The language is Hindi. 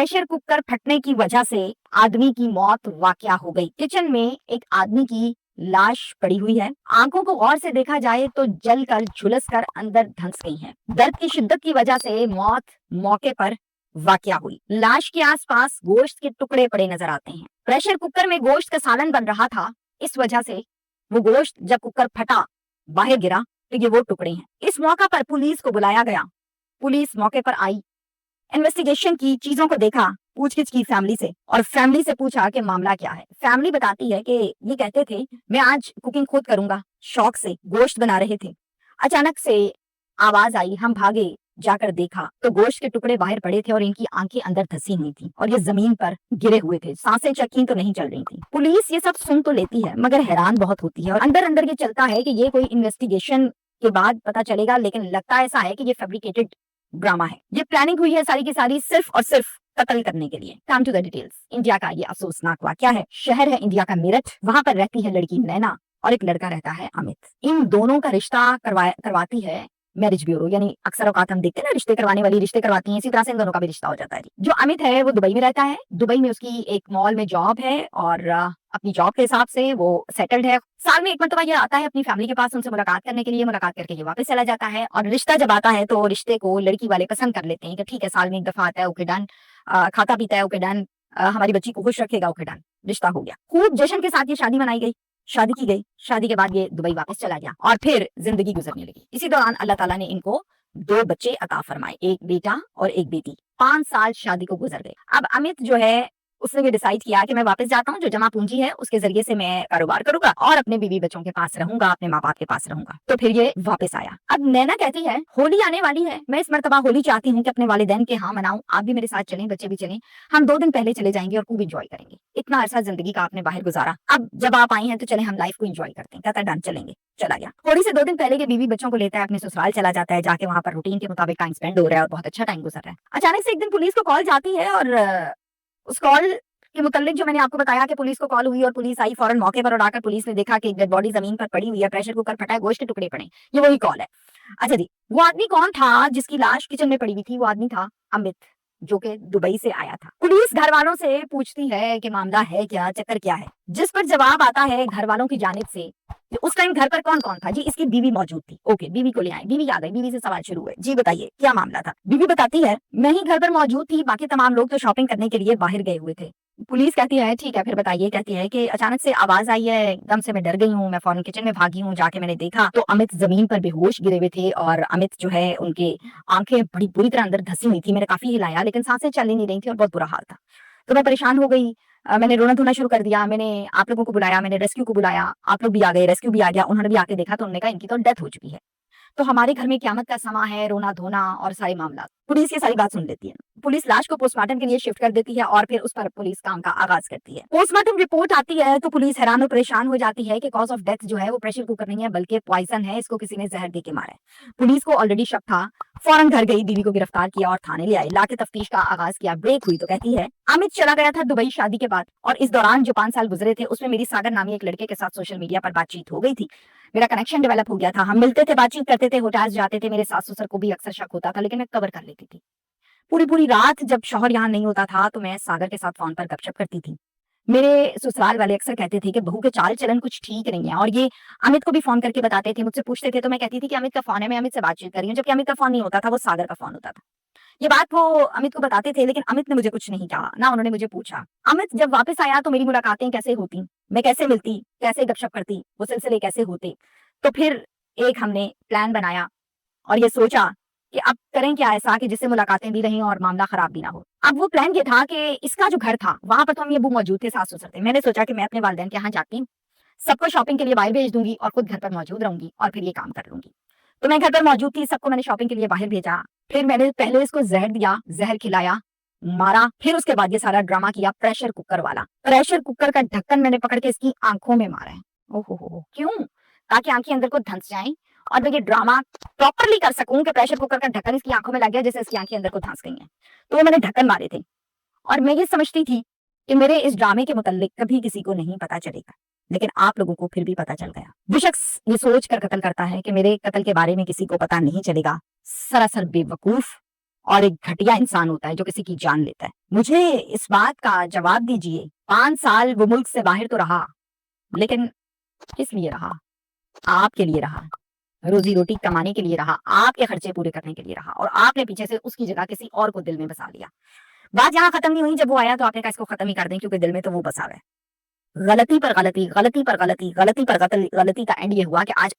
प्रेशर कुकर फटने की वजह से आदमी की मौत वाकया हो गई। किचन में एक आदमी की लाश पड़ी हुई है। आंखों को गौर से देखा जाए तो जलकर झुलसकर अंदर धंस गई है। दर्द की शिद्दत की वजह से मौत मौके पर वाकया हुई। लाश के आसपास गोश्त के टुकड़े पड़े नजर आते हैं। प्रेशर कुकर में गोश्त का सालन बन रहा था, इस वजह से वो गोश्त जब कुकर फटा बाहर गिरा तो ये वो टुकड़े हैं। इस मौका पर पुलिस को बुलाया गया। पुलिस मौके पर आई, इन्वेस्टिगेशन की, चीजों को देखा, पूछगिछ की फैमिली से और फैमिली से पूछा कि मामला क्या है। फैमिली बताती है कि ये कहते थे मैं आज कुकिंग खुद करूंगा, शौक से गोश्त बना रहे थे। अचानक से आवाज आई, हम भागे, जाकर देखा तो गोश्त के टुकड़े बाहर पड़े थे और इनकी आंखें अंदर धसी हुई थी और ये जमीन पर गिरे हुए थे। सांसें चक्की तो नहीं चल रही थी। पुलिस ये सब सुन तो लेती है मगर हैरान बहुत होती है और अंदर अंदर ये चलता है कि ये कोई इन्वेस्टिगेशन के बाद पता चलेगा, लेकिन लगता ऐसा है कि ये फैब्रिकेटेड ड्रामा है। ये प्लानिंग हुई है सारी की सारी सिर्फ और सिर्फ कत्ल करने के लिए। Come to the details. India का ये अफसोसनाक वाकया है। शहर है इंडिया का मेरठ, वहां पर रहती है लड़की नैना और एक लड़का रहता है अमित। इन दोनों का रिश्ता करवाती है मैरिज ब्यूरो, यानी अक्सर औकात हम देखते हैं ना, रिश्ते करवाने वाली रिश्ते करवाती हैं, इसी तरह से इन दोनों का भी रिश्ता हो जाता है। जो अमित है वो दुबई में रहता है। दुबई में उसकी एक मॉल में जॉब है और अपनी जॉब के हिसाब से वो सेटल्ड है। साल में एक मरतबा ये आता है अपनी फैमिली के पास उनसे मुलाकात करने के लिए। मुलाकात करके ये वापस चला जाता है और रिश्ता जब आता है तो रिश्ते को लड़की वाले पसंद कर लेते हैं कि ठीक है, साल में एक दफा आता है, ओके डन, खाता पीता है, ओके डन, हमारी बच्ची को खुश रखेगा, ओके डन, रिश्ता हो गया। खूब जश्न के साथ ये शादी मनाई गई, शादी की गई। शादी के बाद ये दुबई वापस चला गया और फिर जिंदगी गुजरने लगी। इसी दौरान अल्लाह ताला ने इनको 2 बच्चे अता फरमाए, एक बेटा और एक बेटी। 5 साल शादी को गुजर गए। अब अमित जो है उसने ये डिसाइड किया कि मैं वापस जाता हूँ, जो जमा पूंजी है उसके जरिए से मैं कारोबार करूंगा और अपने बीवी बच्चों के पास रहूंगा, अपने माँ बाप के पास रहूंगा। तो फिर ये वापस आया। अब नैना कहती है होली आने वाली है, मैं इस मरतबा होली चाहती हूँ कि अपने वालिदैन के यहाँ मनाऊं, आप भी मेरे साथ चलें, बच्चे भी चलें, हम 2 दिन पहले चले जाएंगे और खूब इंजॉय करेंगे। इतना अरसा जिंदगी का आपने बाहर गुजारा, अब जब आप आई हैं तो चले हम लाइफ को इंजॉय करते हैं। कहता डन, चलेंगे। चला गया। होली से 2 दिन पहले के बीवी बच्चों को लेता है, अपने ससुराल चला जाता है। जाके वहां पर रूटीन के मुताबिक टाइम स्पेंड हो रहा है और बहुत अच्छा टाइम गुजर रहा है। अचानक से एक दिन पुलिस को कॉल जाती है और उस कॉल के मुतालिक जो मैंने आपको बताया कि पुलिस को कॉल हुई और पुलिस आई फौरन मौके पर और आकर पुलिस ने देखा कि डेड बॉडी जमीन पर पड़ी हुई है, प्रेशर कुकर फटा है, गोश्त के टुकड़े पड़े। ये वही कॉल है। अच्छा जी, वो आदमी कौन था जिसकी लाश किचन में पड़ी हुई थी? वो आदमी था अमित, जो कि दुबई से आया था। पुलिस घर वालों से पूछती है कि मामला है क्या, चक्कर क्या है, जिस पर जवाब आता है घर वालों की जानिब से कि उस टाइम घर पर कौन कौन था। जी, इसकी बीवी मौजूद थी। ओके, बीवी को ले आए। बीवी आ गई। बीवी से सवाल शुरू हुए, जी बताइए क्या मामला था। बीवी बताती है मैं ही घर पर मौजूद थी, बाकी तमाम लोग तो शॉपिंग करने के लिए बाहर गए हुए थे। पुलिस कहती है ठीक है फिर बताइए। कहती है कि अचानक से आवाज आई है, एकदम से मैं डर गई हूँ, मैं फौरन किचन में भागी हूँ। जाके मैंने देखा तो अमित जमीन पर बेहोश गिरे हुए थे और अमित जो है उनके आंखें बड़ी बुरी तरह अंदर धसी हुई थी। मैंने काफी हिलाया लेकिन सांसें चल ही नहीं रही थी और बहुत बुरा हाल था। तो मैं परेशान हो गई। मैंने रोना धोना शुरू कर दिया। मैंने आप लोगों को बुलाया, मैंने रेस्क्यू को बुलाया, आप लोग भी आ गए, रेस्क्यू भी आ गया। उन्होंने भी आके देखा तो उन्होंने कहा इनकी तो डेथ हो चुकी है, तो हमारे घर में क़यामत का समा है, रोना धोना और सारे मामला। पुलिस ये सारी बात सुन लेती है। पुलिस लाश को पोस्टमार्टम के लिए शिफ्ट कर देती है और फिर उस पर पुलिस काम का आगाज करती है। पोस्टमार्टम रिपोर्ट आती है तो पुलिस हैरान और परेशान हो जाती है कि कॉज ऑफ डेथ जो है वो प्रेशर कुकर नहीं है बल्कि पॉइजन है, इसको किसी ने जहर दे के मारा है। पुलिस को ऑलरेडी शक था, फौरन घर गई, बीवी को गिरफ्तार किया और थाने ले आई। लाके तफ्तीश का आगाज किया। ब्रेक हुई तो कहती है अमित चला गया था दुबई शादी के बाद और इस दौरान जो 5 साल गुजरे थे उसमें मेरी सागर नामी एक लड़के के साथ सोशल मीडिया पर बातचीत हो गई थी। मेरा कनेक्शन डेवलप हो गया था, हम मिलते थे, बातचीत करते थे, होटल्स जाते थे। मेरे सास ससुर को भी अक्सर शक होता था लेकिन मैं कवर कर लेती थी। पूरी पूरी रात जब शौहर यहाँ नहीं होता था तो मैं सागर के साथ फोन पर गपशप करती थी। मेरे ससुराल वाले अक्सर कहते थे कि बहू के चाल चलन कुछ ठीक नहीं है और ये अमित को भी फोन करके बताते थे, मुझसे पूछते थे तो मैं कहती थी कि अमित का फोन है, मैं अमित से बातचीत कर रही हूँ, जबकि अमित का फोन नहीं होता था, वो सागर का फोन होता था। ये बात वो अमित को बताते थे लेकिन अमित ने मुझे कुछ नहीं कहा, ना उन्होंने मुझे पूछा। अमित जब वापस आया तो मेरी मुलाकातें कैसे होती, मैं कैसे मिलती, कैसे गपशप करती, वो सिलसिले कैसे होते। तो फिर एक हमने प्लान बनाया और ये सोचा कि अब करें क्या ऐसा कि जिससे मुलाकातें भी रहीं और मामला खराब भी ना हो। अब वो प्लान ये था कि इसका जो घर था वहां पर तो हम ये अबू मौजूद थे, सास ससुर थे। मैंने सोचा कि मैं अपने वालिदैन के यहाँ जाती हूँ, सबको शॉपिंग के लिए बाहर भेज दूंगी और खुद घर पर मौजूद रहूंगी और फिर ये काम कर लूंगी। तो मैं घर पर मौजूद थी, सबको मैंने शॉपिंग के लिए बाहर भेजा। फिर मैंने पहले इसको जहर दिया, जहर खिलाया, मारा, फिर उसके बाद ये सारा ड्रामा किया प्रेशर कुकर वाला। प्रेशर कुकर का ढक्कन मैंने पकड़ के इसकी आंखों में मारा है। ओहो हो, क्यों? ताकि आंखें अंदर को धंस जाएं और मैं ये ड्रामा प्रॉपरली कर सकूं कि प्रेशर कुकर का ढक्कन इसकी आंखों में लग गया जैसे इसकी आंखें अंदर को धंस गई हैं। तो वो मैंने ढक्कन मारे थे और मैं ये समझती थी कि मेरे इस ड्रामे के मुताल्लिक कभी किसी को नहीं पता चलेगा, लेकिन आप लोगों को फिर भी पता चल गया। जो शख्स ये सोच कर कत्ल करता है कि मेरे कत्ल के बारे में किसी को पता नहीं चलेगा, सरासर बेवकूफ और एक घटिया इंसान होता है जो किसी की जान लेता है। मुझे इस बात का जवाब दीजिए, 5 साल वो मुल्क से बाहर तो रहा, लेकिन किस लिए रहा? आपके लिए रहा, रोजी-रोटी कमाने के लिए रहा, आपके खर्चे पूरे करने के लिए रहा और आपने पीछे से उसकी जगह किसी और को दिल में बसा लिया। बात यहाँ खत्म नहीं हुई, जब वो आया तो आपने कहा इसको खत्म ही कर दें क्योंकि दिल में तो वो बसा हुआ है। गलती पर गलती, गलती पर गलती, गलती पर गलती का एंड ये हुआ कि आज